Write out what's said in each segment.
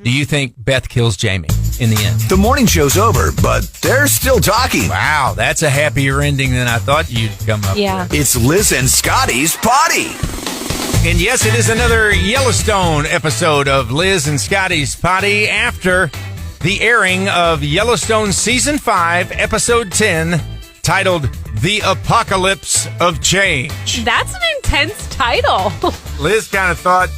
Do you think Beth kills Jamie in the end? The morning show's over, but they're still talking. Wow, that's a happier ending than I thought you'd come up with. It's Liz and Scotty's Poddy. And yes, it is another Yellowstone episode of Liz and Scotty's Poddy after the airing of Yellowstone Season 5, Episode 10, titled The Apocalypse of Change. That's an intense title. Liz kind of thought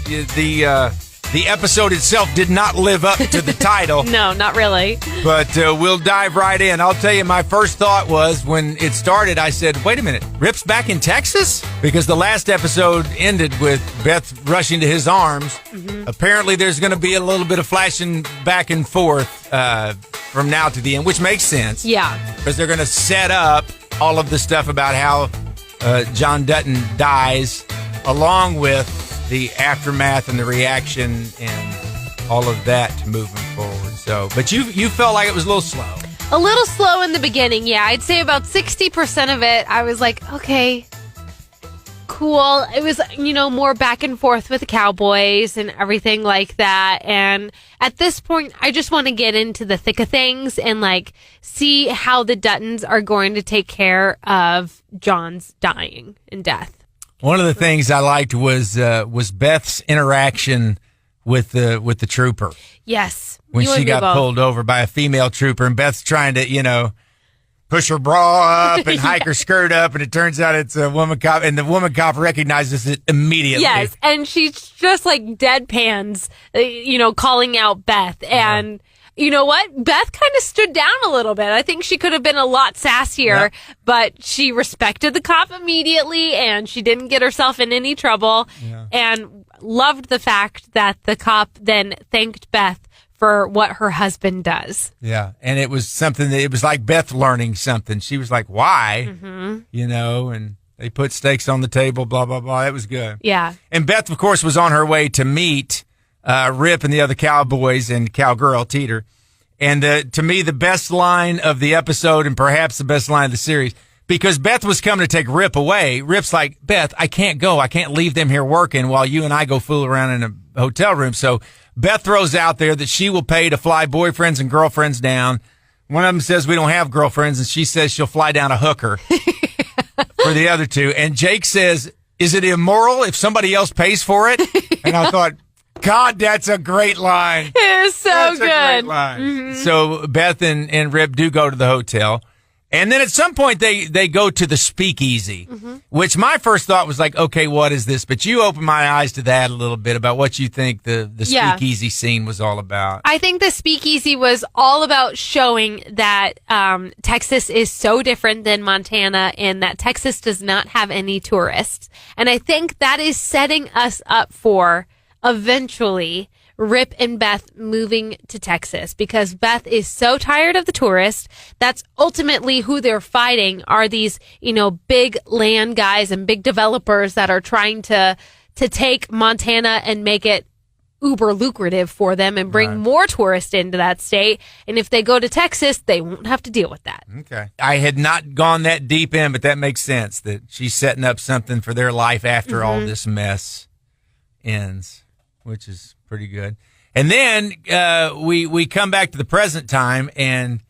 the episode itself did not live up to the title. No, not really. But we'll dive right in. I'll tell you, my first thought was when it started, I said, wait a minute, Rip's back in Texas? Because the last episode ended with Beth rushing to his arms. Mm-hmm. Apparently, there's going to be a little bit of flashing back and forth from now to the end, which makes sense. Yeah. Because they're going to set up all of the stuff about how John Dutton dies, along with the aftermath and the reaction and all of that moving forward. So, but you felt like it was a little slow. A little slow in the beginning, yeah. I'd say about 60% of it, I was like, okay, cool. It was, more back and forth with the cowboys and everything like that. And at this point, I just want to get into the thick of things and see how the Duttons are going to take care of John's dying and death. One of the things I liked was Beth's interaction with the trooper. Yes. When she got pulled over by a female trooper, and Beth's trying to, push her bra up and hike her skirt up, and it turns out it's a woman cop, and the woman cop recognizes it immediately. Yes, and she's just deadpans, calling out Beth. And you know what? Beth kind of stood down a little bit. I think she could have been a lot sassier, but she respected the cop immediately, and she didn't get herself in any trouble, and loved the fact that the cop then thanked Beth for what her husband does. Yeah, and it was something that it was like Beth learning something. She was like, why? Mm-hmm. And they put steaks on the table, blah, blah, blah. That was good. Yeah. And Beth, of course, was on her way to meet Rip and the other cowboys and cowgirl, Teeter. And to me, the best line of the episode and perhaps the best line of the series, because Beth was coming to take Rip away. Rip's like, Beth, I can't go. I can't leave them here working while you and I go fool around in a hotel room. So Beth throws out there that she will pay to fly boyfriends and girlfriends down. One of them says we don't have girlfriends, and she says she'll fly down a hooker for the other two. And Jake says, is it immoral if somebody else pays for it? And I thought, God, that's a great line. It is so that's good. A great line. Mm-hmm. So Beth and Rip do go to the hotel. And then at some point they go to the speakeasy, which my first thought was like, okay, what is this? But you opened my eyes to that a little bit about what you think the speakeasy scene was all about. I think the speakeasy was all about showing that Texas is so different than Montana and that Texas does not have any tourists. And I think that is setting us up for eventually Rip and Beth moving to Texas, because Beth is so tired of the tourists. That's ultimately who they're fighting, are these, big land guys and big developers that are trying to take Montana and make it uber lucrative for them and bring more tourists into that state. And if they go to Texas, they won't have to deal with that. Okay. I had not gone that deep in, but that makes sense that she's setting up something for their life after all this mess ends, which is pretty good. And then we come back to the present time, and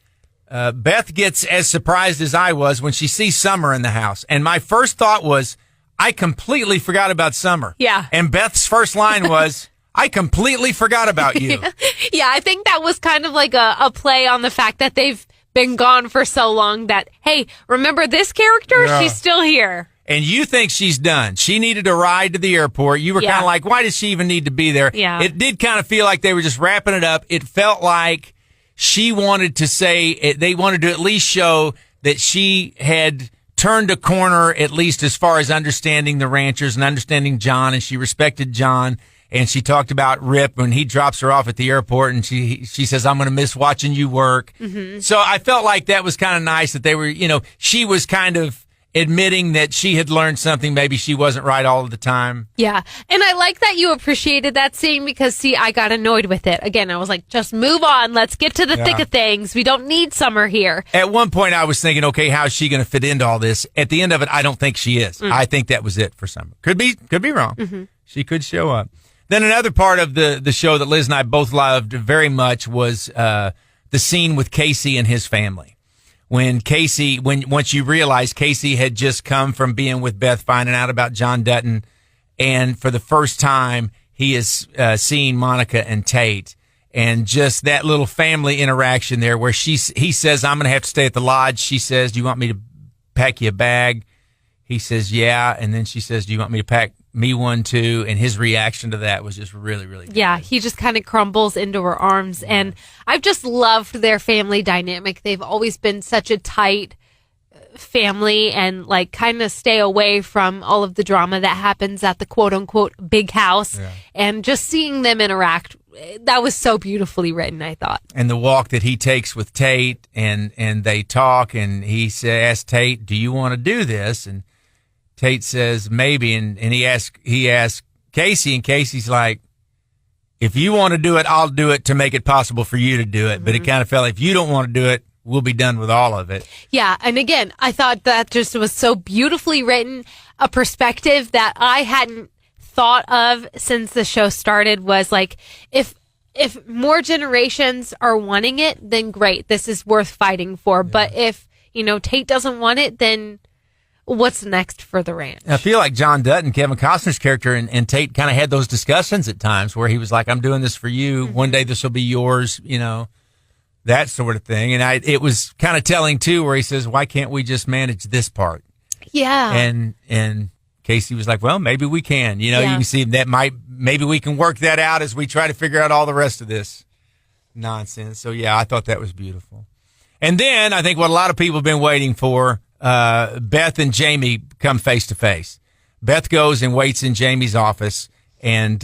Beth gets as surprised as I was when she sees Summer in the house. And my first thought was, I completely forgot about Summer. Yeah. And Beth's first line was, I completely forgot about you. Yeah, I think that was kind of like a play on the fact that they've been gone for so long that, hey, remember this character? Yeah. She's still here. And you think she's done. She needed a ride to the airport. You were kind of like, why does she even need to be there? Yeah. It did kind of feel like they were just wrapping it up. It felt like she wanted to say, they wanted to at least show that she had turned a corner, at least as far as understanding the ranchers and understanding John, and she respected John. And she talked about Rip when he drops her off at the airport, and she says, I'm going to miss watching you work. Mm-hmm. So I felt like that was kind of nice that they were, she was kind of admitting that she had learned something. Maybe she wasn't right all of the time. Yeah. And I like that you appreciated that scene because, see, I got annoyed with it. Again, I was like, just move on. Let's get to the thick of things. We don't need Summer here. At one point, I was thinking, okay, how's she going to fit into all this? At the end of it, I don't think she is. I think that was it for Summer. Could be wrong. Mm-hmm. She could show up. Then another part of the show that Liz and I both loved very much was the scene with Casey and his family. Once you realize Casey had just come from being with Beth, finding out about John Dutton, and for the first time he is seeing Monica and Tate, and just that little family interaction there where he says, I'm going to have to stay at the lodge. She says, do you want me to pack you a bag? He says, yeah. And then she says, do you want me to pack me one too? And his reaction to that was just really, really good. Yeah, he just kind of crumbles into her arms. And I've just loved their family dynamic. They've always been such a tight family, and like kind of stay away from all of the drama that happens at the quote unquote big house. Yeah. And just seeing them interact, that was so beautifully written, I thought. And the walk that he takes with Tate, and they talk, and he asks Tate, do you want to do this? And Tate says maybe, and he asks Casey, and Casey's like, if you want to do it, I'll do it to make it possible for you to do it. Mm-hmm. But it kind of felt like, if you don't want to do it, we'll be done with all of it. Yeah, and again, I thought that just was so beautifully written. A perspective that I hadn't thought of since the show started was like, if more generations are wanting it, then great, this is worth fighting for. Yeah. But if, Tate doesn't want it, then what's next for the ranch? I feel like John Dutton, Kevin Costner's character, and Tate kind of had those discussions at times where he was like, I'm doing this for you. Mm-hmm. One day this will be yours, that sort of thing. And it was kind of telling too, where he says, why can't we just manage this part? Yeah. And Casey was like, well, maybe we can, you can see maybe we can work that out as we try to figure out all the rest of this nonsense. So yeah, I thought that was beautiful. And then I think what a lot of people have been waiting for, Beth and Jamie come face to face. Beth goes and waits in Jamie's office and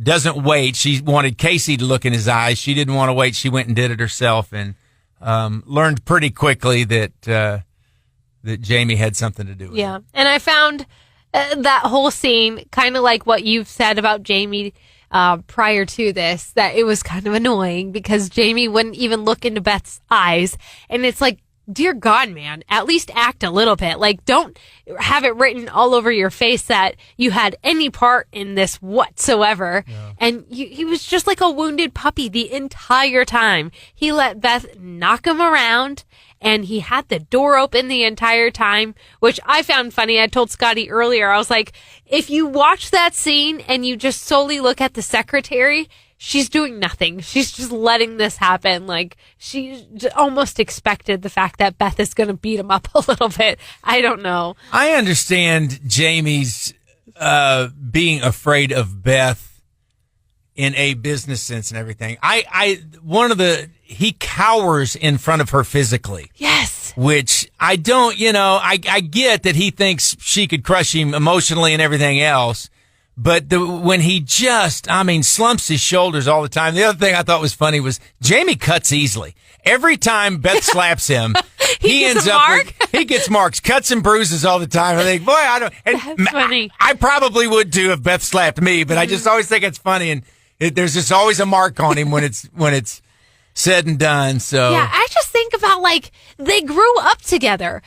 doesn't wait. She wanted Casey to look in his eyes. She didn't want to wait. She went and did it herself, and learned pretty quickly that Jamie had something to do with it. Yeah. And I found that whole scene kind of like what you've said about Jamie prior to this, that it was kind of annoying because Jamie wouldn't even look into Beth's eyes. And it's like, dear God, man, at least act a little bit. Like, don't have it written all over your face that you had any part in this whatsoever. Yeah. And he was just like a wounded puppy the entire time. He let Beth knock him around, and he had the door open the entire time, which I found funny. I told Scotty earlier, I was like, if you watch that scene and you just solely look at the secretary, she's doing nothing. She's just letting this happen. Like, she almost expected the fact that Beth is going to beat him up a little bit. I don't know. I understand Jamie's being afraid of Beth in a business sense and everything. He cowers in front of her physically. Yes. Which I don't, I get that he thinks she could crush him emotionally and everything else. But when he slumps his shoulders all the time. The other thing I thought was funny was Jamie cuts easily. Every time Beth slaps him, he gets marks, cuts and bruises all the time. I think, boy, That's funny. I probably would too if Beth slapped me, but I just always think it's funny, and there's just always a mark on him when it's said and done. So yeah, I just think about they grew up together.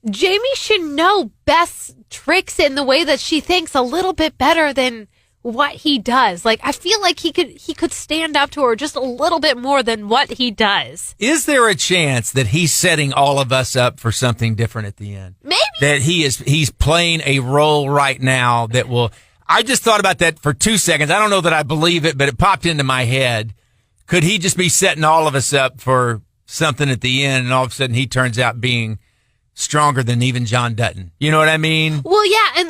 Jamie should know Beth's tricks in the way that she thinks a little bit better than what he does. I feel like he could stand up to her just a little bit more than what he does. Is there a chance that he's setting all of us up for something different at the end? Maybe. That he's playing a role right now that will... I just thought about that for 2 seconds. I don't know that I believe it, but it popped into my head. Could he just be setting all of us up for something at the end, and all of a sudden he turns out being stronger than even John Dutton? You know what I mean? Well, yeah,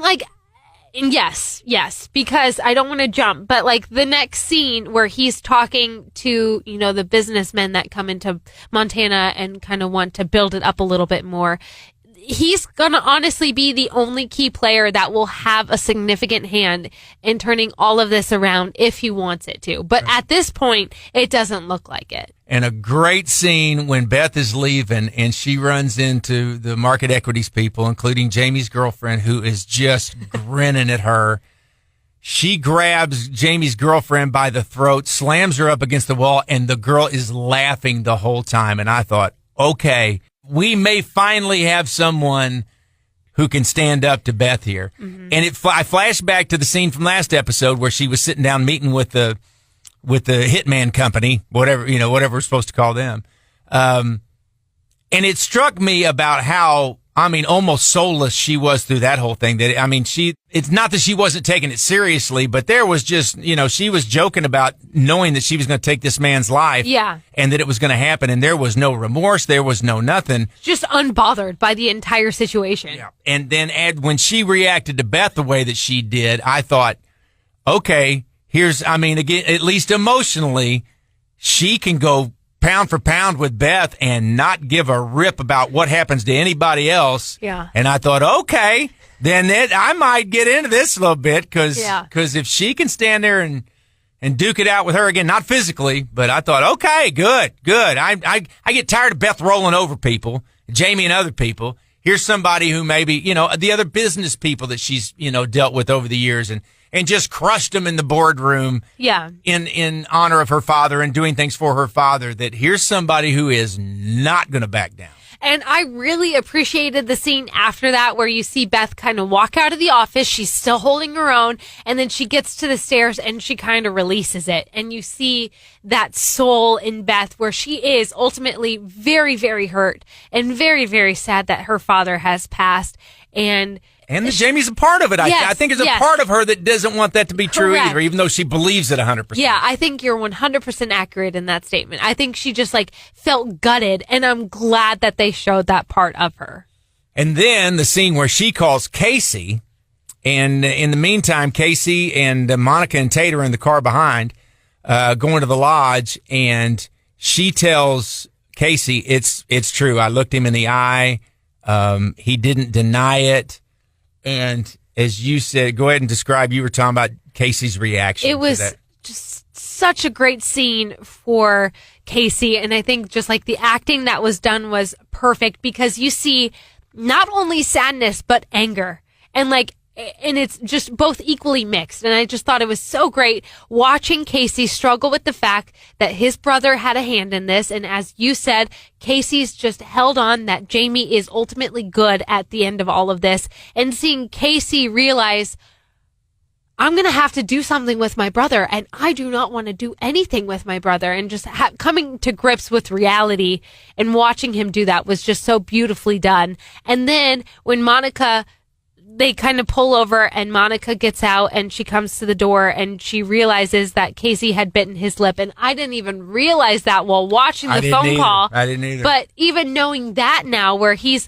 and yes, because I don't want to jump, but the next scene where he's talking to, the businessmen that come into Montana and kind of want to build it up a little bit more, he's going to honestly be the only key player that will have a significant hand in turning all of this around if he wants it to. But at this point, it doesn't look like it. And a great scene when Beth is leaving and she runs into the market equities people, including Jamie's girlfriend, who is just grinning at her. She grabs Jamie's girlfriend by the throat, slams her up against the wall, and the girl is laughing the whole time. And I thought, okay, we may finally have someone who can stand up to Beth here. And I flashed back to the scene from last episode where she was sitting down meeting with the hitman company, whatever we're supposed to call them. And it struck me about how, almost soulless she was through that whole thing. It's not that she wasn't taking it seriously, but there was just, she was joking about knowing that she was going to take this man's life. Yeah. And that it was going to happen. And there was no remorse. There was no nothing. Just unbothered by the entire situation. Yeah. And then when she reacted to Beth the way that she did, I thought, okay, again, at least emotionally, she can go pound for pound with Beth and not give a rip about what happens to anybody else. Yeah. And I thought, okay, then I might get into this a little bit because if she can stand there and duke it out with her again, not physically, but I thought, okay, good. I get tired of Beth rolling over people, Jamie and other people. Here's somebody who maybe, the other business people that she's, dealt with over the years and just crushed them in the boardroom in honor of her father and doing things for her father, that here's somebody who is not going to back down. And I really appreciated the scene after that where you see Beth kind of walk out of the office. She's still holding her own. And then she gets to the stairs and she kind of releases it. And you see that soul in Beth where she is ultimately very, very hurt and very, very sad that her father has passed. And that Jamie's a part of it. I think it's a part of her that doesn't want that to be true Correct. either, even though she believes it 100%. Yeah, I think you're 100% accurate in that statement. I think she just felt gutted, and I'm glad that they showed that part of her. And then the scene where she calls Casey, and in the meantime, Casey and Monica and Tate are in the car behind, going to the lodge, and she tells Casey, it's true. I looked him in the eye. He didn't deny it. And as you said, go ahead and describe, you were talking about Casey's reaction. It was just such a great scene for Casey. And I think just the acting that was done was perfect because you see not only sadness, but anger. And it's just both equally mixed. And I just thought it was so great watching Casey struggle with the fact that his brother had a hand in this. And as you said, Casey's just held on that Jamie is ultimately good at the end of all of this. And seeing Casey realize, I'm going to have to do something with my brother. And I do not want to do anything with my brother. And just coming to grips with reality and watching him do that was just so beautifully done. And then when they kind of pull over and Monica gets out and she comes to the door and she realizes that Casey had bitten his lip. And I didn't even realize that while watching the phone call. I didn't either. But even knowing that now where he's,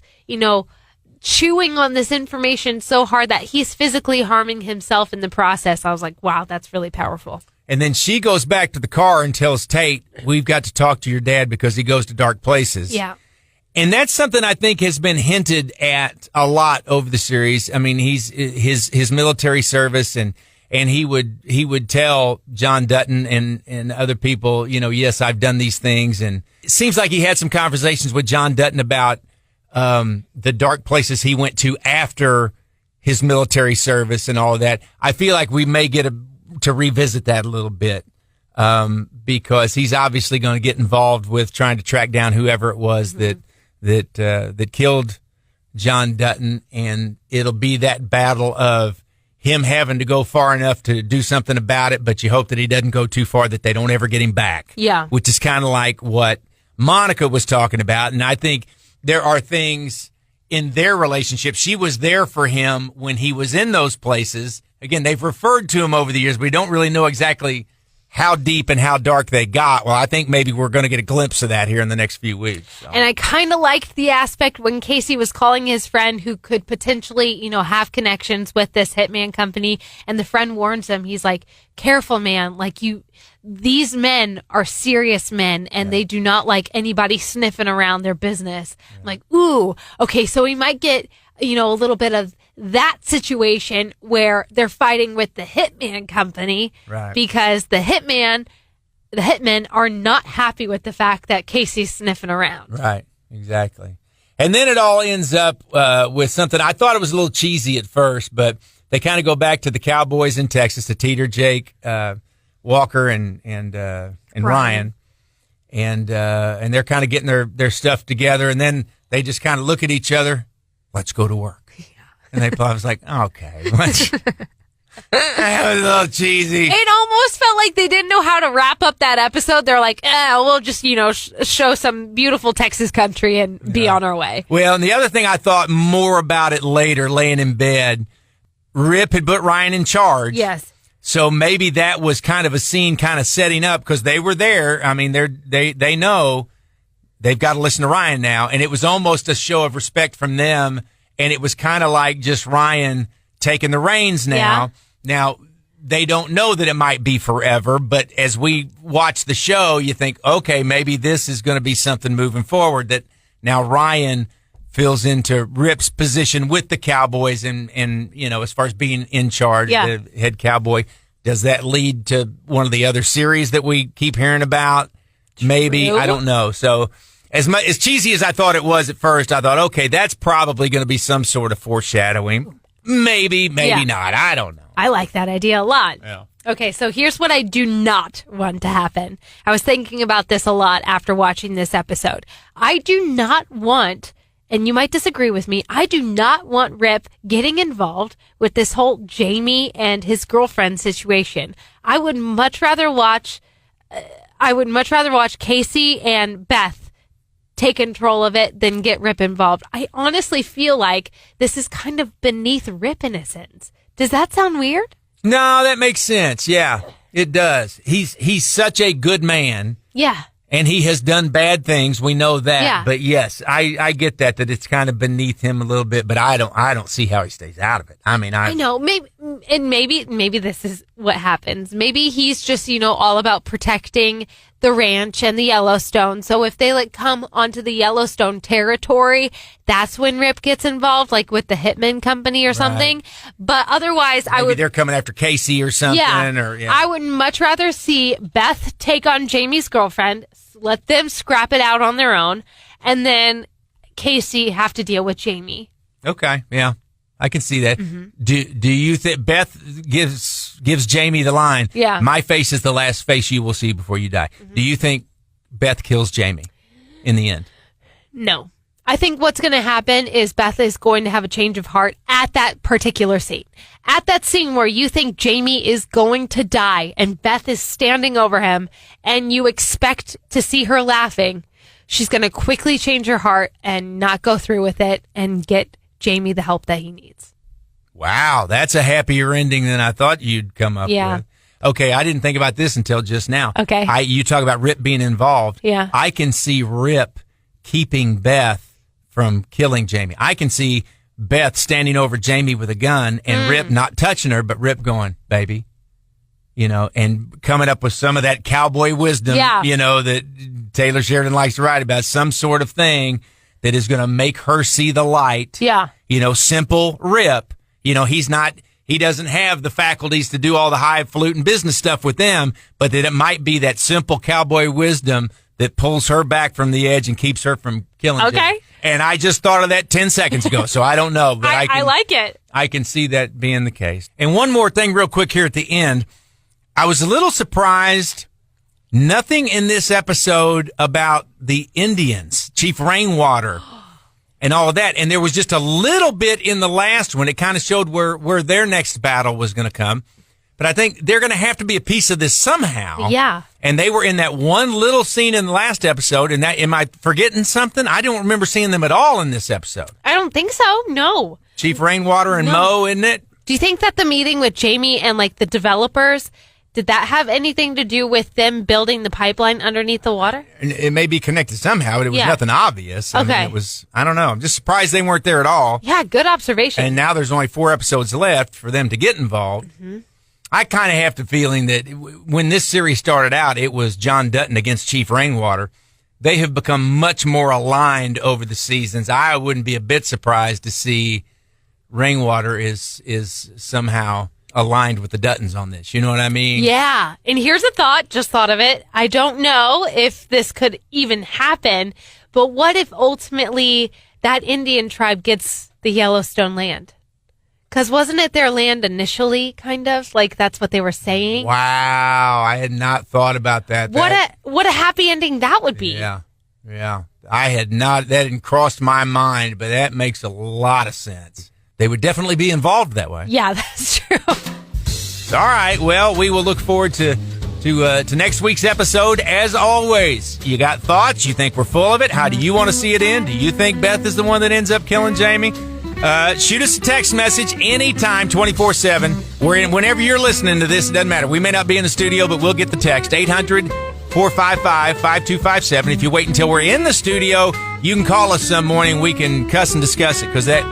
chewing on this information so hard that he's physically harming himself in the process, I was like, wow, that's really powerful. And then she goes back to the car and tells Tate, we've got to talk to your dad because he goes to dark places. Yeah. And that's something I think has been hinted at a lot over the series. He's his military service and he would tell John Dutton and other people, yes, I've done these things. And it seems like he had some conversations with John Dutton about the dark places he went to after his military service and all of that. I feel like we may get to revisit that a little bit. Because he's obviously going to get involved with trying to track down whoever it was that killed John Dutton, and it'll be that battle of him having to go far enough to do something about it, but you hope that he doesn't go too far that they don't ever get him back. Yeah. Which is kind of like what Monica was talking about, and I think there are things in their relationship. She was there for him when he was in those places. Again, they've referred to him over the years, but we don't really know exactly how deep and how dark they got. Well, I think maybe we're going to get a glimpse of that here in the next few weeks. So. And I kind of liked the aspect when Casey was calling his friend who could potentially, have connections with this hitman company. And the friend warns him, he's like, careful, man. These men are serious men and they do not like anybody sniffing around their business. Yeah. I'm like, ooh, okay. So we might get, a little bit of that situation where they're fighting with the hitman company, right? Because the hitmen are not happy with the fact that Casey's sniffing around. Right, exactly. And then it all ends up with something. I thought it was a little cheesy at first, but they kind of go back to the Cowboys in Texas, to Teeter, Jake, Walker, and Ryan, and they're kind of getting their stuff together, and then they just kind of look at each other. Let's go to work. And I was like, okay. That was a little cheesy. It almost felt like they didn't know how to wrap up that episode. They're like, we'll just, show some beautiful Texas country and be on our way. Well, and the other thing I thought more about it later, laying in bed, Rip had put Ryan in charge. Yes. So maybe that was kind of a scene kind of setting up because they were there. I mean, they know they've got to listen to Ryan now. And it was almost a show of respect from them. And it was kind of like just Ryan taking the reins now. Yeah. Now, they don't know that it might be forever, but as we watch the show, you think, okay, maybe this is going to be something moving forward, that now Ryan fills into Rip's position with the Cowboys and as far as being in charge, the head cowboy. Does that lead to one of the other series that we keep hearing about? Maybe. True. I don't know. So as cheesy as I thought it was at first, I thought, okay, that's probably going to be some sort of foreshadowing. Maybe not. I don't know. I like that idea a lot. Yeah. Okay, so here's what I do not want to happen. I was thinking about this a lot after watching this episode. I do not want, and you might disagree with me, I do not want Rip getting involved with this whole Jamie and his girlfriend situation. I would much rather watch Casey and Beth take control of it than get Rip involved. I honestly feel like this is kind of beneath Rip in a sense. Does that sound weird? No, that makes sense. Yeah, it does. He's such a good man. Yeah. And he has done bad things. We know that. Yeah. But yes, I get that it's kind of beneath him a little bit, but I don't see how he stays out of it. I mean, I know. Maybe this is what happens. Maybe he's just, all about protecting the ranch and the Yellowstone. So if they come onto the Yellowstone territory, that's when Rip gets involved, like with the Hitman Company or something. But otherwise, maybe they're coming after Casey or something. I would much rather see Beth take on Jamie's girlfriend, let them scrap it out on their own, and then Casey have to deal with Jamie. Okay, yeah. I can see that. Mm-hmm. Do you think Beth gives Jamie the line? Yeah. My face is the last face you will see before you die. Mm-hmm. Do you think Beth kills Jamie in the end? No. I think what's going to happen is Beth is going to have a change of heart at that particular scene. At that scene where you think Jamie is going to die and Beth is standing over him and you expect to see her laughing, she's going to quickly change her heart and not go through with it and get Jamie the help that he needs. Wow, that's a happier ending than I thought you'd come up with. Okay, I didn't think about this until just now. Okay. You talk about Rip being involved. Yeah. I can see Rip keeping Beth from killing Jamie. I can see Beth standing over Jamie with a gun and Rip not touching her, but Rip going, baby, and coming up with some of that cowboy wisdom, that Taylor Sheridan likes to write about, some sort of thing that is going to make her see the light. Yeah. Simple Rip. He doesn't have the faculties to do all the highfalutin business stuff with them, but that it might be that simple cowboy wisdom that pulls her back from the edge and keeps her from killing Okay. Jamie. And I just thought of that 10 seconds ago, so I don't know. But I like it. I can see that being the case. And one more thing real quick here at the end. I was a little surprised. Nothing in this episode about the Indians, Chief Rainwater, and all of that. And there was just a little bit in the last one. It kind of showed where their next battle was going to come. But I think they're going to have to be a piece of this somehow. Yeah. And they were in that one little scene in the last episode. And am I forgetting something? I don't remember seeing them at all in this episode. I don't think so. No. Chief Rainwater and Mo, isn't it? Do you think that the meeting with Jamie and the developers, did that have anything to do with them building the pipeline underneath the water? And it may be connected somehow, but it was nothing obvious. I mean, I don't know. I'm just surprised they weren't there at all. Yeah, good observation. And now there's only 4 episodes left for them to get involved. Mm-hmm. I kind of have the feeling that when this series started out, it was John Dutton against Chief Rainwater. They have become much more aligned over the seasons. I wouldn't be a bit surprised to see Rainwater is somehow aligned with the Duttons on this. You know what I mean? Yeah. And here's a thought, just thought of it. I don't know if this could even happen, but what if ultimately that Indian tribe gets the Yellowstone land? Because wasn't it their land initially, kind of? That's what they were saying? Wow. I had not thought about that. What a happy ending that would be. Yeah. Yeah. That hadn't crossed my mind, but that makes a lot of sense. they would definitely be involved that way. Yeah, that's true. All right. Well, we will look forward to next week's episode. As always, you got thoughts? You think we're full of it? How do you want to see it end? Do you think Beth is the one that ends up killing Jamie? Shoot us a text message anytime, 24/7. Whenever you're listening to this, it doesn't matter. We may not be in the studio, but we'll get the text. 800-455-5257. If you wait until we're in the studio, you can call us some morning. We can cuss and discuss it, because that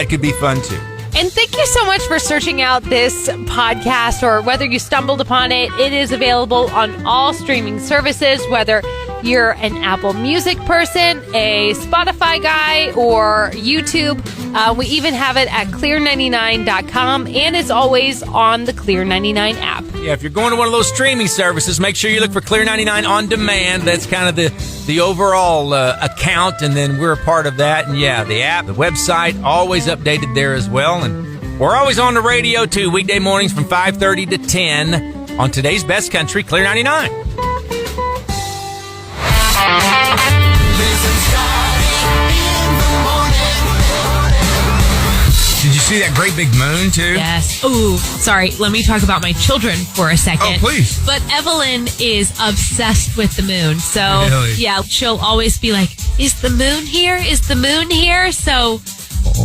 could be fun, too. And thank you so much for searching out this podcast, or whether you stumbled upon it. It is available on all streaming services, whether you're an Apple Music person, a Spotify guy, or YouTube. We even have it at clear99.com, and it's always on the Clear 99 app. Yeah, if you're going to one of those streaming services, make sure you look for Clear 99 On Demand. That's kind of the overall account, and then we're a part of that. And yeah, the app, the website, always updated there as well. And we're always on the radio, too, weekday mornings from 5:30 to 10 on today's Best Country, Clear 99. Did you see that great big moon, too? Yes. Ooh, sorry. Let me talk about my children for a second. Oh, please. But Evelyn is obsessed with the moon. So, Really? yeah, she'll always be like, is the moon here? Is the moon here? So,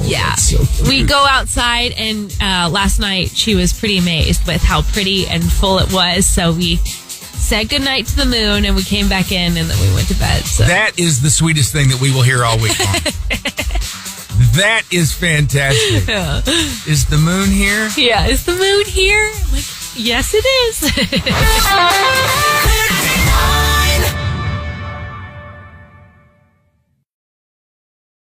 yeah. That's so cute. We go outside, and last night she was pretty amazed with how pretty and full it was. So we said goodnight to the moon, and we came back in, and then we went to bed. So That is the sweetest thing that we will hear all week long. That is fantastic. Yeah. Is the moon here? Yeah, is the moon here? I'm like, yes, it is.